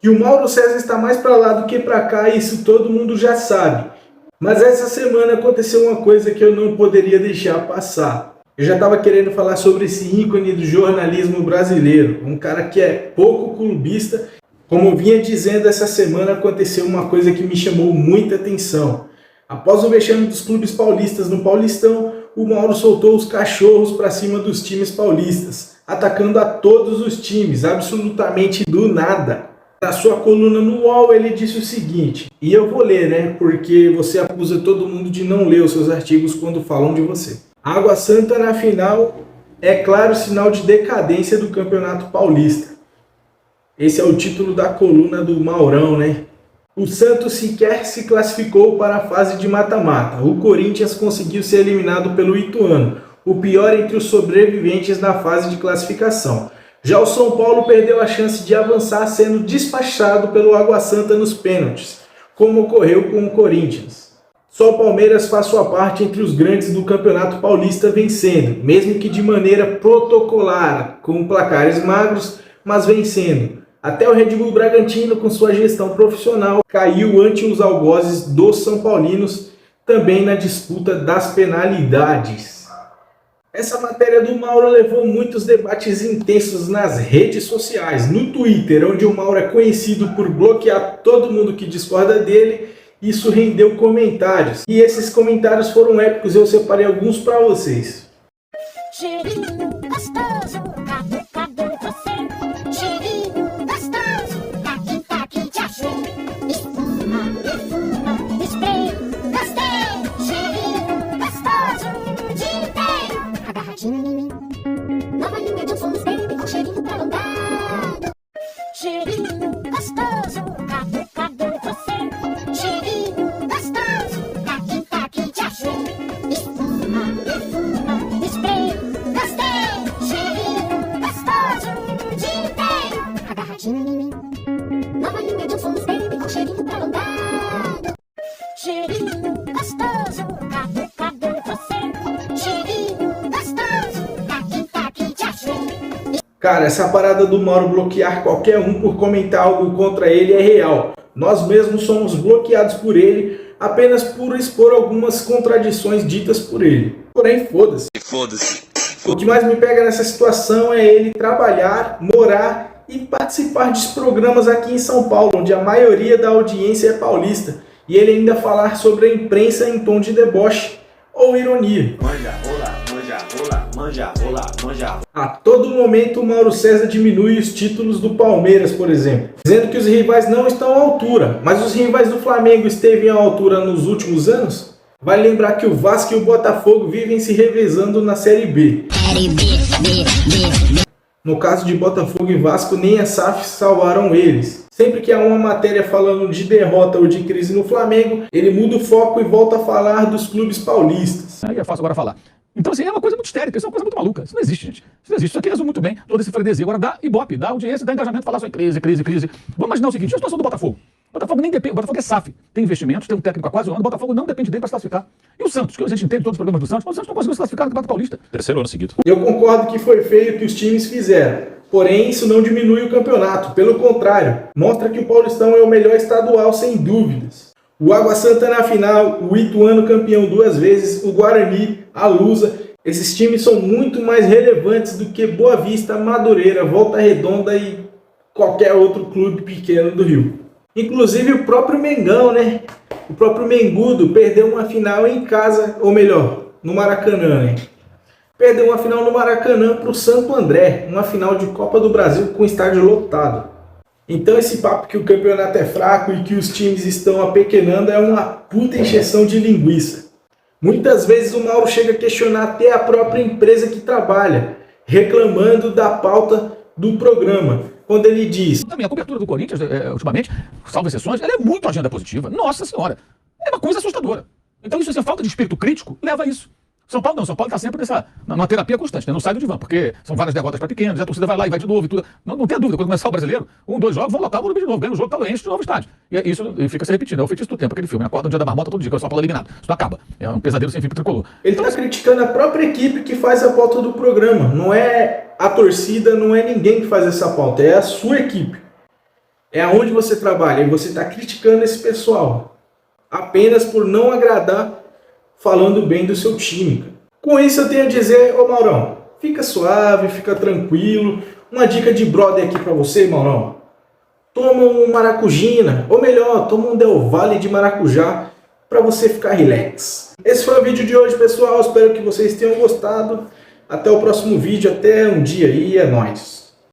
que o Mauro César está mais para lá do que para cá, isso todo mundo já sabe. Mas essa semana aconteceu uma coisa que eu não poderia deixar passar. Eu já estava querendo falar sobre esse ícone do jornalismo brasileiro, um cara que é pouco clubista. Como eu vinha dizendo, essa semana aconteceu uma coisa que me chamou muita atenção. Após o vexame dos clubes paulistas no Paulistão, o Mauro soltou os cachorros para cima dos times paulistas, atacando a todos os times, absolutamente do nada. Na sua coluna no UOL ele disse o seguinte, e eu vou ler, né, porque você acusa todo mundo de não ler os seus artigos quando falam de você. Água Santa na final é claro sinal de decadência do Campeonato Paulista. Esse é o título da coluna do Maurão, né? O Santos sequer se classificou para a fase de mata-mata. O Corinthians conseguiu ser eliminado pelo Ituano, o pior entre os sobreviventes na fase de classificação. Já o São Paulo perdeu a chance de avançar sendo despachado pelo Água Santa nos pênaltis, como ocorreu com o Corinthians. Só o Palmeiras faz sua parte entre os grandes do Campeonato Paulista vencendo, mesmo que de maneira protocolar, com placares magros, mas vencendo. Até o Red Bull Bragantino, com sua gestão profissional, caiu ante os algozes dos São Paulinos, também na disputa das penalidades. Essa matéria do Mauro levou muitos debates intensos nas redes sociais. No Twitter, onde o Mauro é conhecido por bloquear todo mundo que discorda dele, isso rendeu comentários. E esses comentários foram épicos, eu separei alguns para vocês. Cheirinho gostoso, cadê você? Cheirinho gostoso, aqui te achei. Espuma, perfuma, spray, gostei. Cheirinho gostoso, dia inteiro. Agarradinho em mim, nova linha de Johnson's Baby com cheirinho prolongado. Cheirinho gostoso, cadê você? Cheirinho gostoso, aqui te achei. Espuma, perfuma, spray, gostei. Cheirinho gostoso, dia inteiro. Agarradinho em mim, nova linha de Johnson's Baby com cheirinho prolongado. Cheirinho gostoso, cadê você? Cheirinho gostoso, aqui te achei. Cara, essa parada do Mauro bloquear qualquer um por comentar algo contra ele é real. Nós mesmos somos bloqueados por ele apenas por expor algumas contradições ditas por ele. Porém, foda-se. O que mais me pega nessa situação é ele trabalhar, morar e participar de programas aqui em São Paulo, onde a maioria da audiência é paulista. E ele ainda falar sobre a imprensa em tom de deboche ou ironia. Manja rola. A todo momento o Mauro César diminui os títulos do Palmeiras, por exemplo, dizendo que os rivais não estão à altura. Mas os rivais do Flamengo esteve à altura nos últimos anos? Vale lembrar que o Vasco e o Botafogo vivem se revezando na Série B. No caso de Botafogo e Vasco, nem a SAF salvaram eles. Sempre que há uma matéria falando de derrota ou de crise no Flamengo, ele muda o foco e volta a falar dos clubes paulistas. Aí é fácil agora falar. Então, assim, é uma coisa muito histérica, isso é uma coisa muito maluca. Isso não existe, gente. Isso não existe. Isso aqui resume muito bem todo esse freguesia. Agora dá ibope, dá audiência, dá engajamento, falar só em crise. Vamos imaginar o seguinte, a situação do Botafogo. O Botafogo nem depende, o Botafogo é SAF, tem investimentos, tem um técnico há quase um ano, o Botafogo não depende dele para se classificar. E o Santos, que a gente entende todos os problemas do Santos, mas o Santos não conseguiu se classificar no Campeonato Paulista. Terceiro ano seguido. Eu concordo que foi feio o que os times fizeram. Porém, isso não diminui o campeonato. Pelo contrário, mostra que o Paulistão é o melhor estadual, sem dúvidas. O Água Santa na final, o Ituano campeão 2 vezes, o Guarani, a Lusa. Esses times são muito mais relevantes do que Boa Vista, Madureira, Volta Redonda e qualquer outro clube pequeno do Rio. Inclusive o próprio Mengão, né? O próprio Mengudo perdeu uma final em casa, ou melhor, no Maracanã, né? Perdeu uma final no Maracanã para o Santo André, uma final de Copa do Brasil com estádio lotado. Então esse papo que o campeonato é fraco e que os times estão apequenando é uma puta encheção de linguiça. Muitas vezes o Mauro chega a questionar até a própria empresa que trabalha, reclamando da pauta do programa, quando ele diz... Também a cobertura do Corinthians, ultimamente, salvo exceções, ela é muito agenda positiva. Nossa Senhora, é uma coisa assustadora. Então isso, essa falta de espírito crítico leva a isso. São Paulo não, São Paulo está sempre numa terapia constante, né? Não sai do divã, porque são várias derrotas para pequenos, a torcida vai lá e vai de novo e tudo. Não tem dúvida, quando começar o brasileiro, 1, 2 jogos, vão lotar o Morumbi de novo, ganha o jogo, tá enche de novo estádio. E isso fica se repetindo, é o feitiço do tempo, aquele filme, acorda no dia da marmota todo dia, que é o São Paulo eliminado. Isso não acaba, é um pesadelo sem fim pro tricolor. Ele está criticando a própria equipe que faz a pauta do programa, não é a torcida, não é ninguém que faz essa pauta, é a sua equipe. É aonde você trabalha e você está criticando esse pessoal apenas por não agradar falando bem do seu time. Com isso eu tenho a dizer, ô Maurão, fica suave, fica tranquilo. Uma dica de brother aqui para você, Maurão. Toma um maracujina, ou melhor, toma um Del Valle de maracujá para você ficar relax. Esse foi o vídeo de hoje, pessoal. Espero que vocês tenham gostado. Até o próximo vídeo, até um dia aí, é nóis.